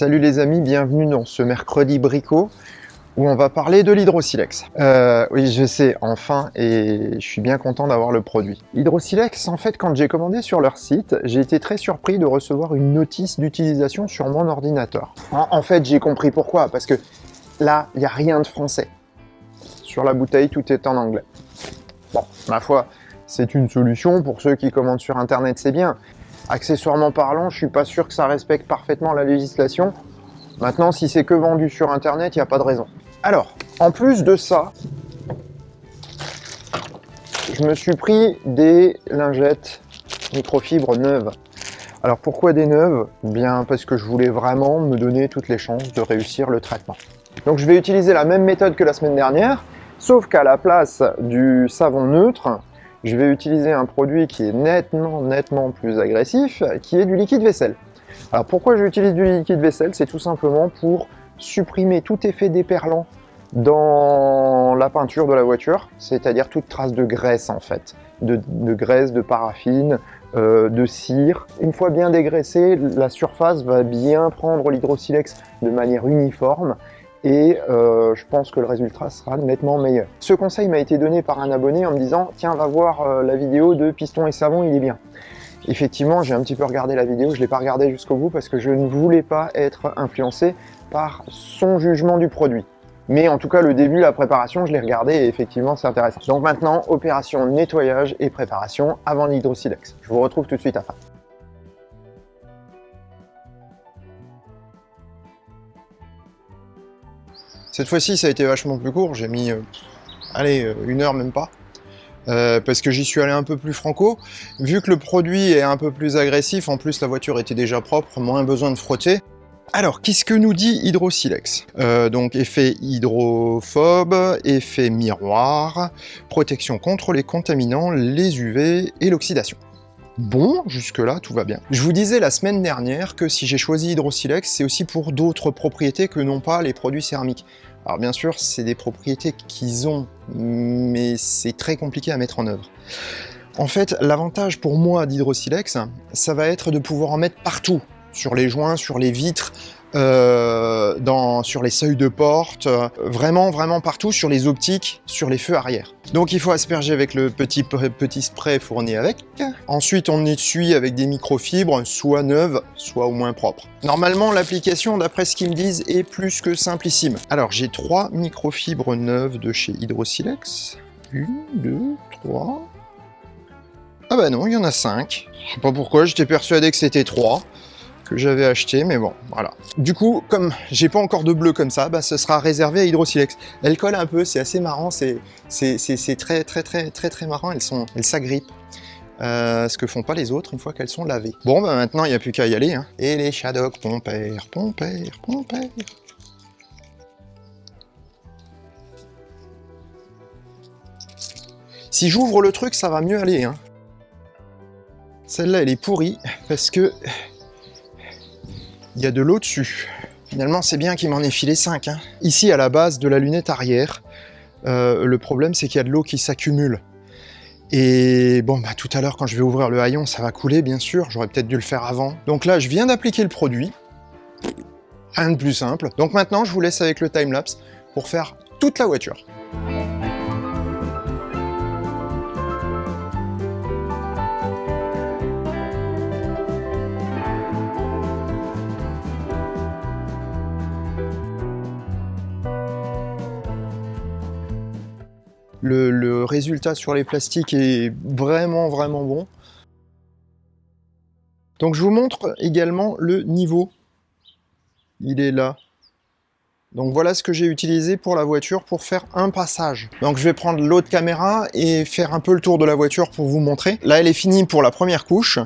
Salut les amis, bienvenue dans ce mercredi bricot où on va parler de l'hydrosilex. Oui, je sais, enfin, et je suis bien content d'avoir le produit. L'hydrosilex, en fait, quand j'ai commandé sur leur site, j'ai été très surpris de recevoir une notice d'utilisation sur mon ordinateur. En fait, j'ai compris pourquoi, parce que là, il n'y a rien de français. Sur la bouteille, tout est en anglais. Bon, ma foi, c'est une solution pour ceux qui commandent sur Internet, c'est bien. Accessoirement parlant, je suis pas sûr que ça respecte parfaitement la législation. Maintenant, si c'est que vendu sur Internet, il n'y a pas de raison. Alors, en plus de ça, je me suis pris des lingettes microfibres neuves. Alors pourquoi des neuves? Bien parce que je voulais vraiment me donner toutes les chances de réussir le traitement. Donc je vais utiliser la même méthode que la semaine dernière, sauf qu'à la place du savon neutre, je vais utiliser un produit qui est nettement plus agressif, qui est du liquide vaisselle. Alors pourquoi j'utilise du liquide vaisselle? C'est tout simplement pour supprimer tout effet déperlant dans la peinture de la voiture, c'est-à-dire toute trace de graisse en fait, de graisse, de paraffine, de cire. Une fois bien dégraissée, la surface va bien prendre l'hydrosilex de manière uniforme et je pense que le résultat sera nettement meilleur. Ce conseil m'a été donné par un abonné en me disant « Tiens, va voir la vidéo de piston et savon, il est bien ». Effectivement, j'ai un petit peu regardé la vidéo, je ne l'ai pas regardée jusqu'au bout parce que je ne voulais pas être influencé par son jugement du produit. Mais en tout cas, le début, la préparation, je l'ai regardé et effectivement, c'est intéressant. Donc maintenant, opération nettoyage et préparation avant l'hydrosilex. Je vous retrouve tout de suite à fin. Cette fois-ci, ça a été vachement plus court, j'ai mis, une heure même pas. Parce que j'y suis allé un peu plus franco. Vu que le produit est un peu plus agressif, en plus la voiture était déjà propre, moins besoin de frotter. Alors, qu'est-ce que nous dit Hydrosilex? Donc, effet hydrophobe, effet miroir, protection contre les contaminants, les UV et l'oxydation. Bon, jusque-là, tout va bien. Je vous disais la semaine dernière que si j'ai choisi Hydrosilex, c'est aussi pour d'autres propriétés que non pas les produits céramiques. Alors bien sûr, c'est des propriétés qu'ils ont, mais c'est très compliqué à mettre en œuvre. En fait, l'avantage pour moi d'Hydrosilex, ça va être de pouvoir en mettre partout, sur les joints, sur les vitres, sur les seuils de porte, vraiment partout, sur les optiques, sur les feux arrière. Donc il faut asperger avec le petit spray fourni avec. Ensuite on essuie avec des microfibres, soit neuves, soit au moins propres. Normalement l'application, d'après ce qu'ils me disent, est plus que simplissime. Alors j'ai 3 microfibres neuves de chez Hydrosilex. 1, 2, 3... Ah bah non, il y en a 5. Je sais pas pourquoi, j'étais persuadé que c'était 3. Que j'avais acheté, mais bon, voilà. Du coup, comme j'ai pas encore de bleu comme ça, bah, ce sera réservé à Hydrosilex. Elle colle un peu, c'est assez marrant, c'est très marrant, elles s'agrippent. Ce que font pas les autres une fois qu'elles sont lavées. Bon, bah maintenant, il n'y a plus qu'à y aller, hein. Et les Shadok pompèrent. Si j'ouvre le truc, ça va mieux aller, hein. Celle-là, elle est pourrie, parce que il y a de l'eau dessus. Finalement, c'est bien qu'il m'en ait filé 5. Hein. Ici, à la base de la lunette arrière, le problème, c'est qu'il y a de l'eau qui s'accumule. Et bon, bah, tout à l'heure, quand je vais ouvrir le haillon, ça va couler, bien sûr. J'aurais peut-être dû le faire avant. Donc là, je viens d'appliquer le produit. Rien de plus simple. Donc maintenant, je vous laisse avec le timelapse pour faire toute la voiture. Le résultat sur les plastiques est vraiment bon. Donc je vous montre également le niveau. Il est là. Donc voilà ce que j'ai utilisé pour la voiture pour faire un passage. Donc je vais prendre l'autre caméra et faire un peu le tour de la voiture pour vous montrer. Là elle est finie pour la première couche.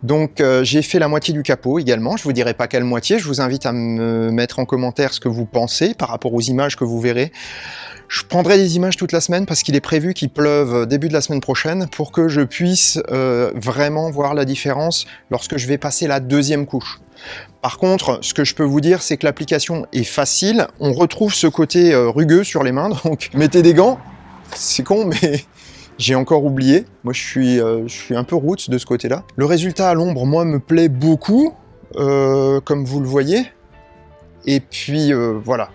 Donc j'ai fait la moitié du capot également, je vous dirai pas quelle moitié, je vous invite à me mettre en commentaire ce que vous pensez par rapport aux images que vous verrez. Je prendrai des images toute la semaine parce qu'il est prévu qu'il pleuve début de la semaine prochaine pour que je puisse vraiment voir la différence lorsque je vais passer la deuxième couche. Par contre, ce que je peux vous dire, c'est que l'application est facile, on retrouve ce côté rugueux sur les mains, donc mettez des gants, c'est con mais... J'ai encore oublié, moi je suis un peu roots de ce côté-là. Le résultat à l'ombre, moi, me plaît beaucoup, comme vous le voyez. Et puis voilà,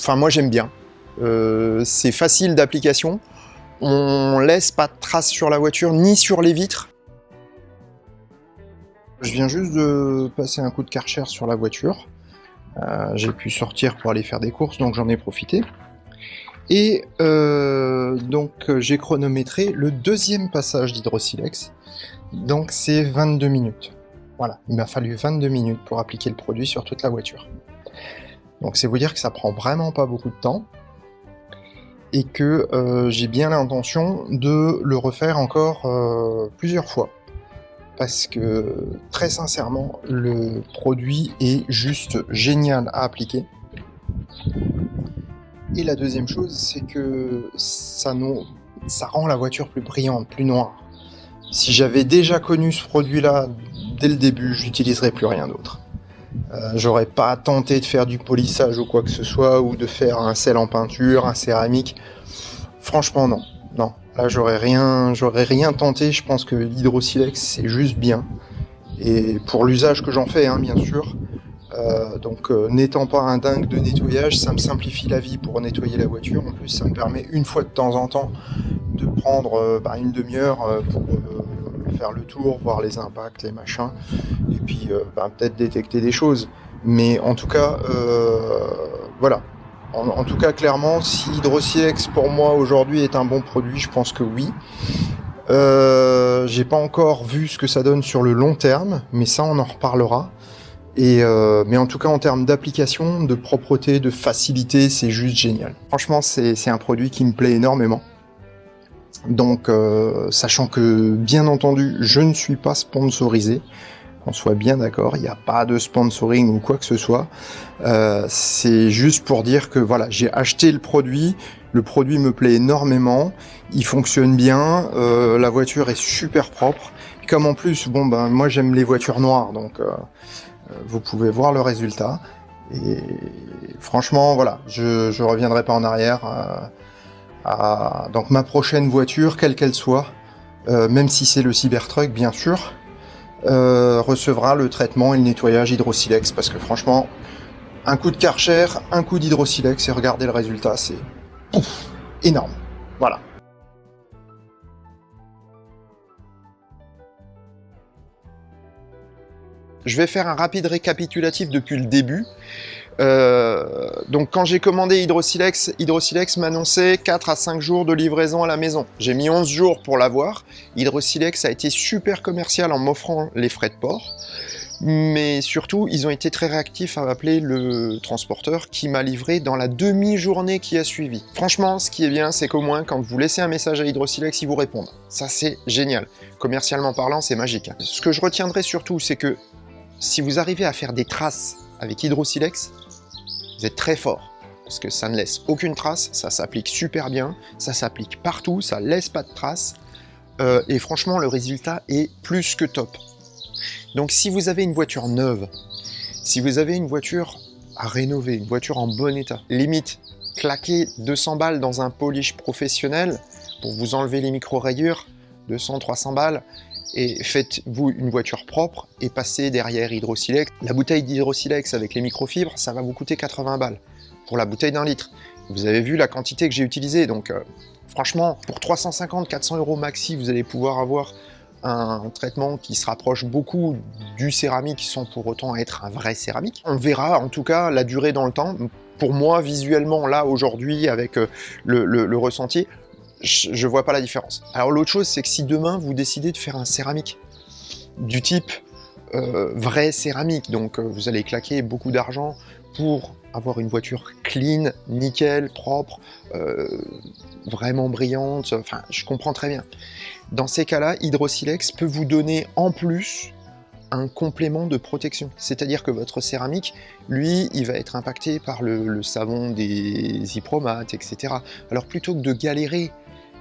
moi j'aime bien. C'est facile d'application, on laisse pas de traces sur la voiture ni sur les vitres. Je viens juste de passer un coup de Karcher sur la voiture. J'ai pu sortir pour aller faire des courses, donc j'en ai profité. Et donc j'ai chronométré le deuxième passage d'Hydrosilex, donc c'est 22 minutes. Voilà, il m'a fallu 22 minutes pour appliquer le produit sur toute la voiture. Donc c'est vous dire que ça prend vraiment pas beaucoup de temps, et que j'ai bien l'intention de le refaire encore plusieurs fois. Parce que très sincèrement, le produit est juste génial à appliquer. Et la deuxième chose, c'est que ça rend la voiture plus brillante, plus noire. Si j'avais déjà connu ce produit-là dès le début, j'utiliserais plus rien d'autre. J'aurais pas tenté de faire du polissage ou quoi que ce soit, ou de faire un sel en peinture, un céramique. Franchement, non. Non. Là, j'aurais rien tenté. Je pense que l'Hydrosilex, c'est juste bien. Et pour l'usage que j'en fais, hein, bien sûr. Donc, n'étant pas un dingue de nettoyage, ça me simplifie la vie pour nettoyer la voiture. En plus, ça me permet une fois de temps en temps de prendre une demi-heure pour faire le tour, voir les impacts, les machins, et puis peut-être détecter des choses. Mais en tout cas, voilà. En tout cas, clairement, si Hydrosilex pour moi aujourd'hui est un bon produit, je pense que oui. J'ai pas encore vu ce que ça donne sur le long terme, mais ça on en reparlera. Mais en tout cas, en termes d'application, de propreté, de facilité, c'est juste génial. Franchement, c'est un produit qui me plaît énormément. Donc, sachant que, bien entendu, je ne suis pas sponsorisé, qu'on soit bien d'accord, il n'y a pas de sponsoring ou quoi que ce soit. C'est juste pour dire que voilà, j'ai acheté le produit me plaît énormément, il fonctionne bien, la voiture est super propre. Comme en plus, moi j'aime les voitures noires, donc vous pouvez voir le résultat. Et franchement, voilà, je reviendrai pas en arrière. Donc ma prochaine voiture, quelle qu'elle soit, même si c'est le Cybertruck, bien sûr, recevra le traitement et le nettoyage Hydrosilex, parce que franchement, un coup de Karcher, un coup d'Hydrosilex, et regardez le résultat, c'est énorme. Voilà. Je vais faire un rapide récapitulatif depuis le début. Donc quand j'ai commandé Hydrosilex m'annonçait 4 à 5 jours de livraison à la maison. J'ai mis 11 jours pour l'avoir. Hydrosilex a été super commercial en m'offrant les frais de port. Mais surtout, ils ont été très réactifs à appeler le transporteur qui m'a livré dans la demi-journée qui a suivi. Franchement, ce qui est bien, c'est qu'au moins, quand vous laissez un message à Hydrosilex, ils vous répondent. Ça, c'est génial. Commercialement parlant, c'est magique. Ce que je retiendrai surtout, c'est que si vous arrivez à faire des traces avec Hydrosilex, vous êtes très fort. Parce que ça ne laisse aucune trace, ça s'applique super bien, ça s'applique partout, ça laisse pas de traces. Et franchement, le résultat est plus que top. Donc si vous avez une voiture neuve, si vous avez une voiture à rénover, une voiture en bon état, limite, claquez 200 balles dans un polish professionnel pour vous enlever les micro-rayures, 200-300 balles, et faites-vous une voiture propre et passez derrière Hydrosilex. La bouteille d'Hydrosilex avec les microfibres, ça va vous coûter 80 balles pour la bouteille d'1 litre. Vous avez vu la quantité que j'ai utilisée, donc franchement, pour 350-400 € maxi, vous allez pouvoir avoir un traitement qui se rapproche beaucoup du céramique sans pour autant être un vrai céramique. On verra en tout cas la durée dans le temps. Pour moi, visuellement, là, aujourd'hui, avec le ressenti, je vois pas la différence. Alors l'autre chose, c'est que si demain, vous décidez de faire un céramique du type vrai céramique, donc vous allez claquer beaucoup d'argent pour avoir une voiture clean, nickel, propre, vraiment brillante, enfin, je comprends très bien. Dans ces cas-là, Hydrosilex peut vous donner en plus un complément de protection. C'est-à-dire que votre céramique, lui, il va être impacté par le savon des hypromates, etc. Alors plutôt que de galérer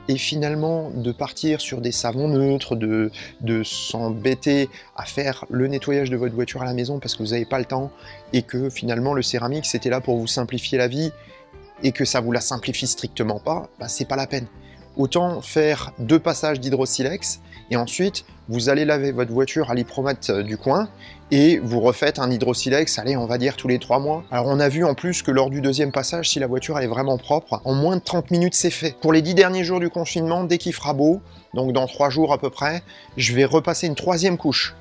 et finalement de partir sur des savons neutres, de s'embêter à faire le nettoyage de votre voiture à la maison parce que vous n'avez pas le temps et que finalement le céramique c'était là pour vous simplifier la vie et que ça vous la simplifie strictement pas, bah, c'est pas la peine. autant faire 2 passages d'hydrosilex et ensuite vous allez laver votre voiture à l'hypromate du coin et vous refaites un hydrosilex, allez, on va dire tous les 3 mois. Alors on a vu en plus que lors du 2e passage, si la voiture elle est vraiment propre, en moins de 30 minutes c'est fait. Pour les 10 derniers jours du confinement, dès qu'il fera beau, donc dans 3 jours à peu près, je vais repasser une 3e couche,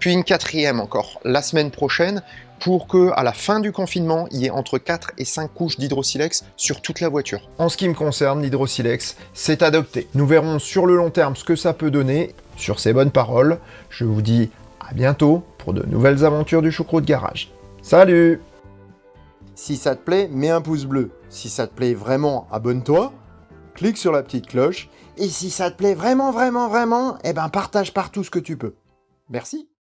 puis une 4e encore la semaine prochaine, pour que à la fin du confinement, il y ait entre 4 et 5 couches d'hydrosilex sur toute la voiture. En ce qui me concerne, l'hydrosilex, c'est adopté. Nous verrons sur le long terme ce que ça peut donner. Sur ces bonnes paroles, je vous dis à bientôt pour de nouvelles aventures du choucroute garage. Salut! Si ça te plaît, mets un pouce bleu. Si ça te plaît vraiment, abonne-toi, clique sur la petite cloche. Et si ça te plaît vraiment, eh ben partage partout ce que tu peux. Merci.